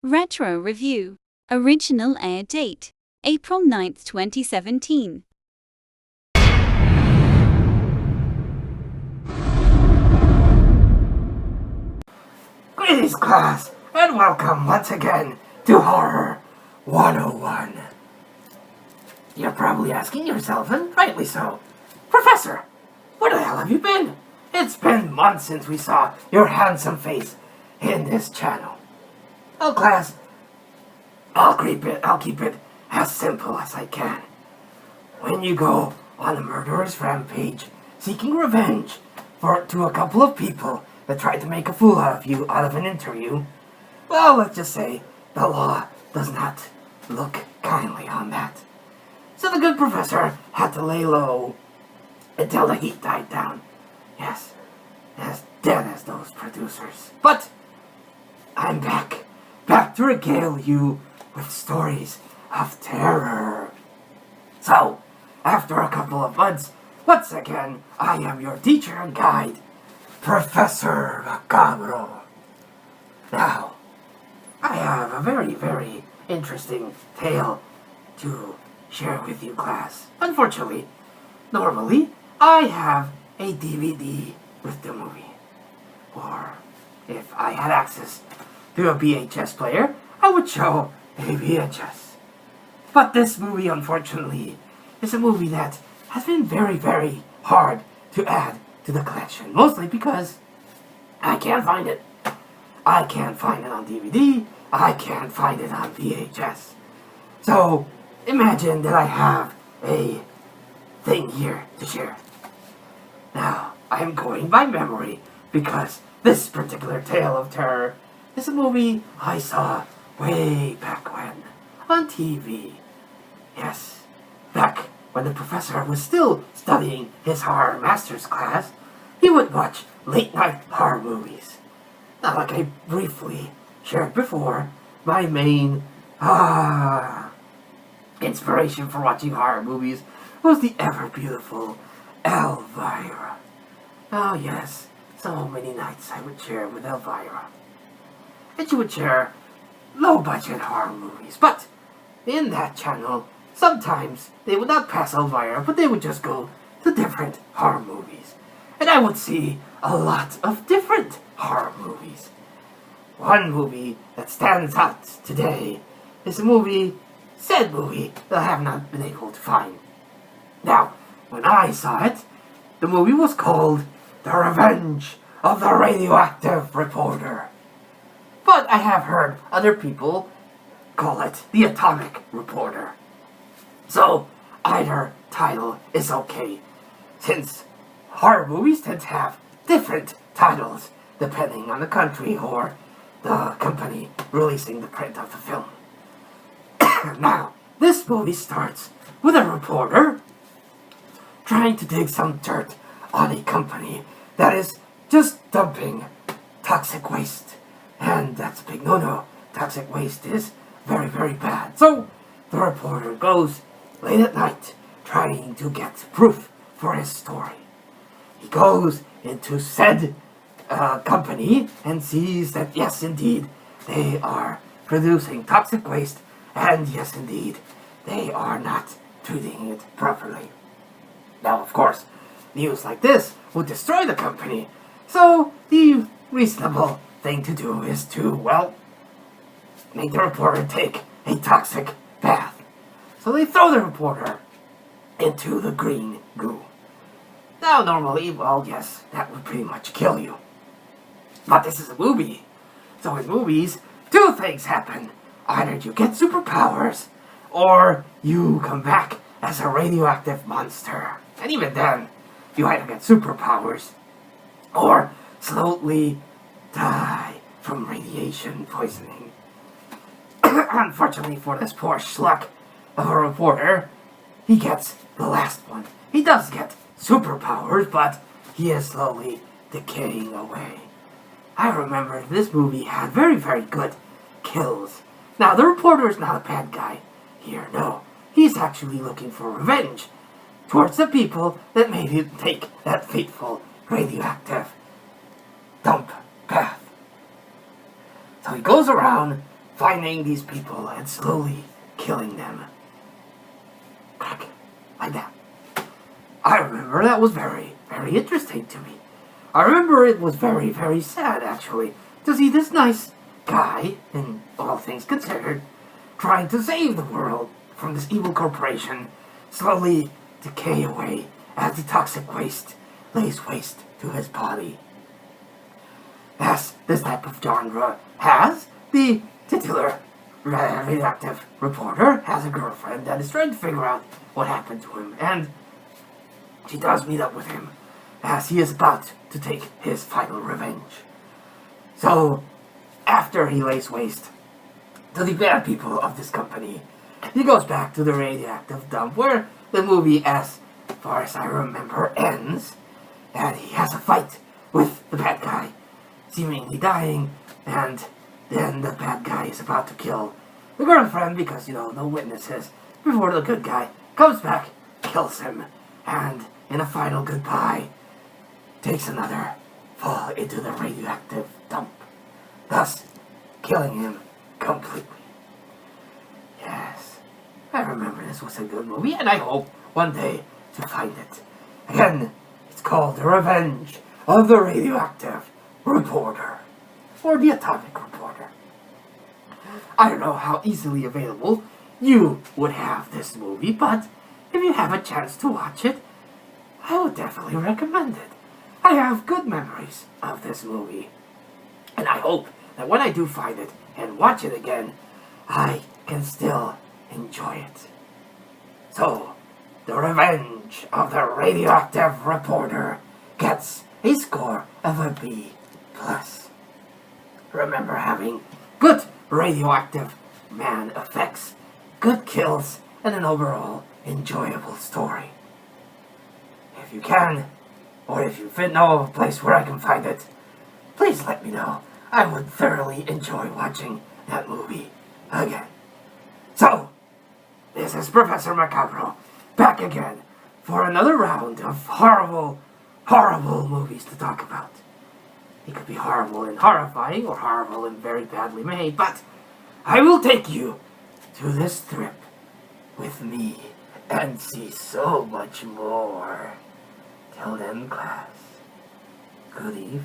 Retro Review. Original air date, April 9th, 2017. Greetings, class, and welcome once again to Horror 101. You're probably asking yourself, and rightly so, Professor, where the hell have you been? It's been months since we saw your handsome face in this channel. Well, class, I'll keep it as simple as I can. When you go on a murderous rampage, seeking revenge to a couple of people that tried to make a fool out of you out of an interview, well, let's just say the law does not look kindly on that. So the good professor had to lay low until the heat died down. Yes, as dead as those producers. But I'm back to regale you with stories of terror. So, after a couple of months, once again, I am your teacher and guide, Profesor Macabro. Now, I have a very, very interesting tale to share with you, class. Unfortunately, normally, I have a DVD with the movie. Or, if I had access to a VHS player, I would show a VHS. But this movie, unfortunately, is a movie that has been very, very hard to add to the collection. Mostly because I can't find it. I can't find it on DVD. I can't find it on VHS. So, imagine that I have a thing here to share. Now, I'm going by memory because this particular tale of terror is a movie I saw way back when on TV. Yes, back when the professor was still studying his horror master's class, he would watch late-night horror movies. Now, like I briefly shared before, my main inspiration for watching horror movies was the ever-beautiful Elvira. Oh yes, so many nights I would share with Elvira. And she would share low-budget horror movies, but in that channel, sometimes they would not pass Elvira, but they would just go to different horror movies. And I would see a lot of different horror movies. One movie that stands out today is a said movie that I have not been able to find. Now, when I saw it, the movie was called The Revenge of the Radioactive Reporter. But I have heard other people call it The Atomic Reporter. So, either title is okay, since horror movies tend to have different titles depending on the country or the company releasing the print of the film. Now, this movie starts with a reporter trying to dig some dirt on a company that is just dumping toxic waste. And that's a big no-no. Toxic waste is very, very bad. So, the reporter goes late at night trying to get proof for his story. He goes into said company and sees that, yes, indeed, they are producing toxic waste, and yes, indeed, they are not treating it properly. Now, of course, news like this would destroy the company, so the reasonable thing to do is to, well, make the reporter take a toxic bath. So they throw the reporter into the green goo. Now, normally, well, yes, that would pretty much kill you. But this is a movie. So in movies, two things happen. Either you get superpowers, or you come back as a radioactive monster. And even then, you either get superpowers, or slowly die from radiation poisoning. Unfortunately for this poor schluck of a reporter, he gets the last one. He does get superpowers, but he is slowly decaying away. I remember this movie had very, very good kills. Now, the reporter is not a bad guy here, no. He's actually looking for revenge towards the people that made him take that fateful radioactive dump bath. So he goes around finding these people and slowly killing them. Crack, like that. I remember that was very, very interesting to me. I remember it was very, very sad, actually, to see this nice guy, in all things considered, trying to save the world from this evil corporation, slowly decay away as the toxic waste lays waste to his body. Yes, this type of genre has the titular radioactive reporter has a girlfriend that is trying to figure out what happened to him, and she does meet up with him as he is about to take his final revenge. So, after he lays waste to the bad people of this company, he goes back to the radioactive dump where the movie, as far as I remember, ends, and he has a fight with the bad guy, seemingly dying, and then the bad guy is about to kill the girlfriend because, no witnesses, before the good guy comes back, kills him, and in a final goodbye, takes another fall into the radioactive dump, thus killing him completely. Yes, I remember this was a good movie, and I hope one day to find it. Again, it's called The Revenge of the Radioactive Reporter, or the Atomic Reporter. I don't know how easily available you would have this movie, but if you have a chance to watch it, I would definitely recommend it. I have good memories of this movie, and I hope that when I do find it and watch it again, I can still enjoy it. So, The Revenge of the Radioactive Reporter gets a score of a B+. Remember having good radioactive man effects, good kills, and an overall enjoyable story. If you can, or if you know of a place where I can find it, please let me know. I would thoroughly enjoy watching that movie again. So, this is Professor Macabro, back again for another round of horrible, horrible movies to talk about. It could be horrible and horrifying, or horrible and very badly made, but I will take you to this trip with me and see so much more. Till then, class, good eve.